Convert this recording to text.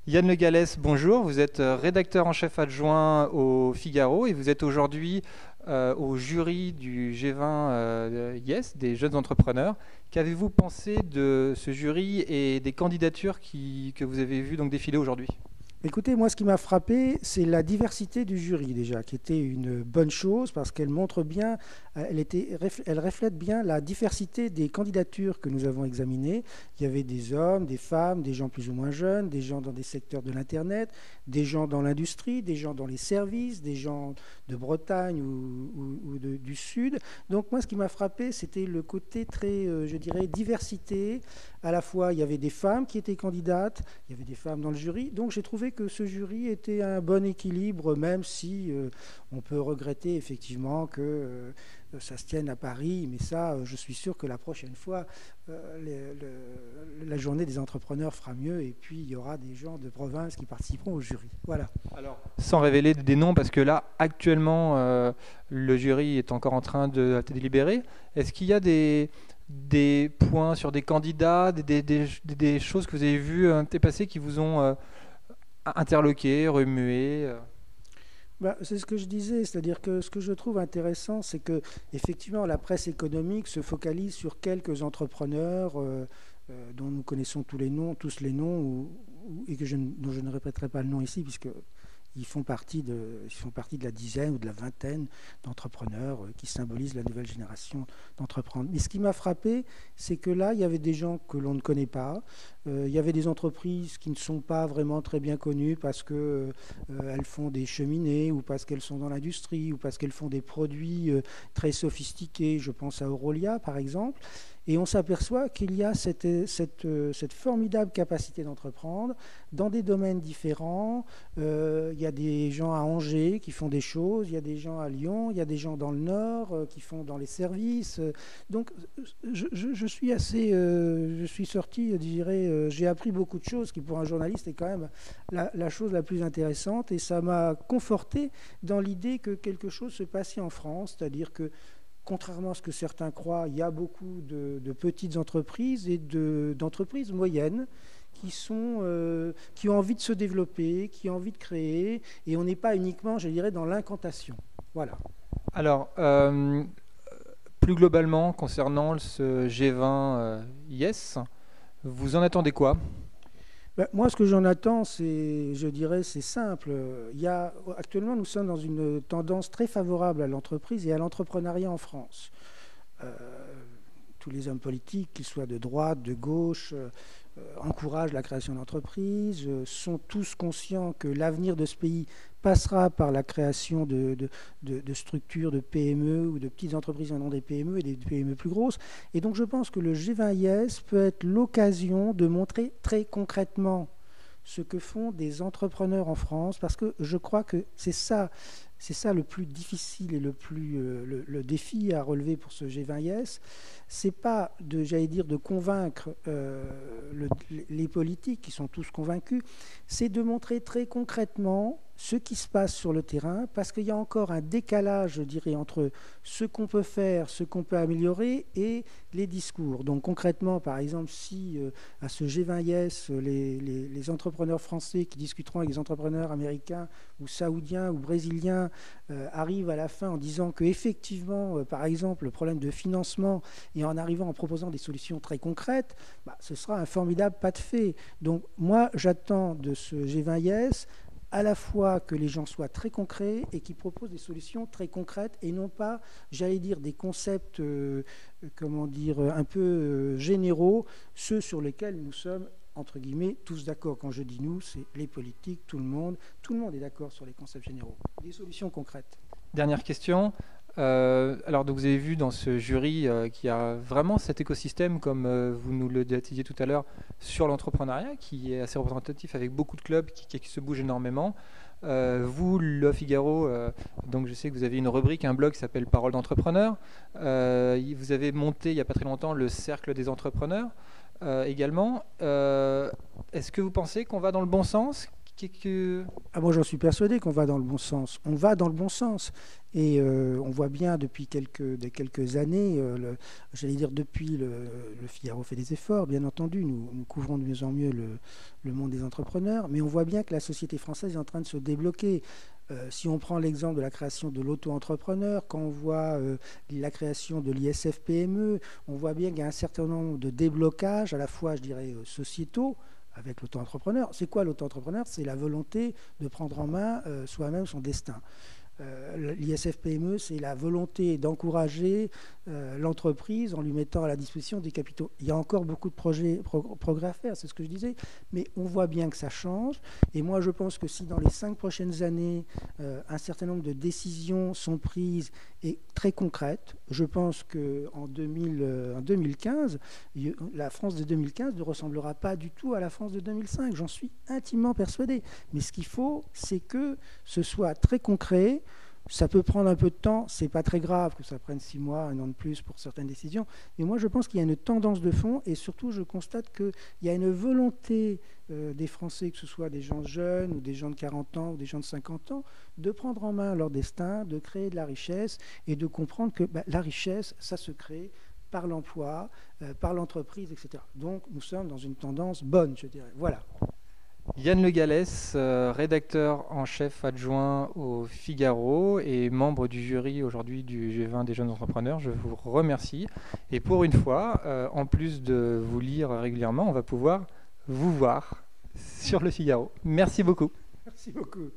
Yann Le Gallès, bonjour. Vous êtes rédacteur en chef adjoint au Figaro et vous êtes aujourd'hui au jury du G20 Yes, des jeunes entrepreneurs. Qu'avez-vous pensé de ce jury et des candidatures que vous avez vues donc défiler aujourd'hui? Écoutez, moi, ce qui m'a frappé, c'est la diversité du jury déjà, qui était une bonne chose parce qu'elle montre bien, elle reflète bien la diversité des candidatures que nous avons examinées. Il y avait des hommes, des femmes, des gens plus ou moins jeunes, des gens dans des secteurs de l'Internet, des gens dans l'industrie, des gens dans les services, des gens de Bretagne ou du Sud. Donc moi, ce qui m'a frappé, c'était le côté très, je dirais, diversité. À la fois, il y avait des femmes qui étaient candidates, il y avait des femmes dans le jury. Donc j'ai trouvé que ce jury était un bon équilibre, même si on peut regretter effectivement que ça se tienne à Paris. Mais ça, je suis sûr que la prochaine fois, la journée des entrepreneurs fera mieux. Et puis, il y aura des gens de province qui participeront au jury. Voilà. Alors, sans révéler des noms, parce que là, actuellement, le jury est encore en train de délibérer. Est-ce qu'il y a des points sur des candidats, des choses que vous avez vues passer qui vous ont interloqué, remué? Bah, c'est ce que je disais, c'est-à-dire que ce que je trouve intéressant, c'est que effectivement la presse économique se focalise sur quelques entrepreneurs dont nous connaissons tous les noms, et dont je ne répéterai pas le nom ici, puisque ils font partie de la dizaine ou de la vingtaine d'entrepreneurs qui symbolisent la nouvelle génération d'entreprendre. Mais ce qui m'a frappé, c'est que là, il y avait des gens que l'on ne connaît pas. Il y avait des entreprises qui ne sont pas vraiment très bien connues parce qu'elles font des cheminées ou parce qu'elles sont dans l'industrie ou parce qu'elles font des produits très sophistiqués. Je pense à Aurelia, par exemple. Et on s'aperçoit qu'il y a cette formidable capacité d'entreprendre dans des domaines différents. Il y a des gens à Angers qui font des choses, il y a des gens à Lyon, il y a des gens dans le Nord qui font dans les services. Donc je suis assez, je suis sorti, je dirais, j'ai appris beaucoup de choses qui pour un journaliste est quand même la chose la plus intéressante, et ça m'a conforté dans l'idée que quelque chose se passait en France, c'est-à-dire que contrairement à ce que certains croient, il y a beaucoup de petites entreprises et d'entreprises moyennes qui ont envie de se développer, qui ont envie de créer, et on n'est pas uniquement, je dirais, dans l'incantation. Voilà. Alors, plus globalement, concernant ce G20 Yes, vous en attendez quoi? Ben, moi, ce que j'en attends, je dirais, c'est simple. Actuellement, nous sommes dans une tendance très favorable à l'entreprise et à l'entrepreneuriat en France. Euh, Tous les hommes politiques, qu'ils soient de droite, de gauche, encouragent la création d'entreprises, sont tous conscients que l'avenir de ce pays passera par la création de structures de PME ou de petites entreprises en nom des PME et des PME plus grosses. Et donc je pense que le G20 IS peut être l'occasion de montrer très concrètement ce que font des entrepreneurs en France, parce que je crois que c'est ça le plus difficile et le défi à relever pour ce G20 IS. C'est pas de convaincre les politiques qui sont tous convaincus, c'est de montrer très concrètement ce qui se passe sur le terrain, parce qu'il y a encore un décalage, je dirais, entre ce qu'on peut faire, ce qu'on peut améliorer et les discours. Donc concrètement, par exemple, si à ce G20 IS, les entrepreneurs français qui discuteront avec les entrepreneurs américains ou saoudiens ou brésiliens arrivent à la fin en disant qu'effectivement, par exemple, le problème de financement, et en arrivant en proposant des solutions très concrètes, ce sera un formidable pas de fait. Donc moi, j'attends de ce G20 IS à la fois que les gens soient très concrets et qu'ils proposent des solutions très concrètes et non pas, j'allais dire, des concepts, un peu généraux, ceux sur lesquels nous sommes, entre guillemets, tous d'accord. Quand je dis nous, c'est les politiques, tout le monde est d'accord sur les concepts généraux. Des solutions concrètes. Dernière question. Alors, donc, vous avez vu dans ce jury qu'il y a vraiment cet écosystème, comme vous nous le disiez tout à l'heure, sur l'entrepreneuriat, qui est assez représentatif avec beaucoup de clubs qui se bougent énormément. Vous, Le Figaro, donc je sais que vous avez une rubrique, un blog qui s'appelle Parole d'entrepreneur. Vous avez monté il n'y a pas très longtemps le Cercle des entrepreneurs également. Est-ce que vous pensez qu'on va dans le bon sens? Ah, moi, j'en suis persuadé qu'on va dans le bon sens. On va dans le bon sens. Et on voit bien depuis quelques années, j'allais dire depuis le Figaro fait des efforts, bien entendu, nous couvrons de mieux en mieux le monde des entrepreneurs, mais on voit bien que la société française est en train de se débloquer. Si on prend l'exemple de la création de l'auto-entrepreneur, quand on voit la création de l'ISF-PME, on voit bien qu'il y a un certain nombre de déblocages, à la fois, je dirais, sociétaux, avec l'auto-entrepreneur. C'est quoi l'auto-entrepreneur? C'est la volonté de prendre en main soi-même son destin. L'ISF-PME, c'est la volonté d'encourager l'entreprise en lui mettant à la disposition des capitaux. Il y a encore beaucoup de progrès à faire, c'est ce que je disais, mais on voit bien que ça change. Et moi, je pense que si dans les 5 prochaines années, un certain nombre de décisions sont prises et très concrètes, je pense qu'en 2015, la France de 2015 ne ressemblera pas du tout à la France de 2005. J'en suis intimement persuadé. Mais ce qu'il faut, c'est que ce soit très concret. Ça peut prendre un peu de temps, c'est pas très grave que ça prenne 6 mois, 1 an de plus pour certaines décisions, mais moi je pense qu'il y a une tendance de fond et surtout je constate qu'il y a une volonté des Français, que ce soit des gens jeunes ou des gens de 40 ans ou des gens de 50 ans, de prendre en main leur destin, de créer de la richesse et de comprendre que la richesse, ça se crée par l'emploi, par l'entreprise, etc. Donc nous sommes dans une tendance bonne, je dirais. Voilà. Yann Le Gallès, rédacteur en chef adjoint au Figaro et membre du jury aujourd'hui du G20 des jeunes entrepreneurs, je vous remercie. Et pour une fois, en plus de vous lire régulièrement, on va pouvoir vous voir sur le Figaro. Merci beaucoup. Merci beaucoup.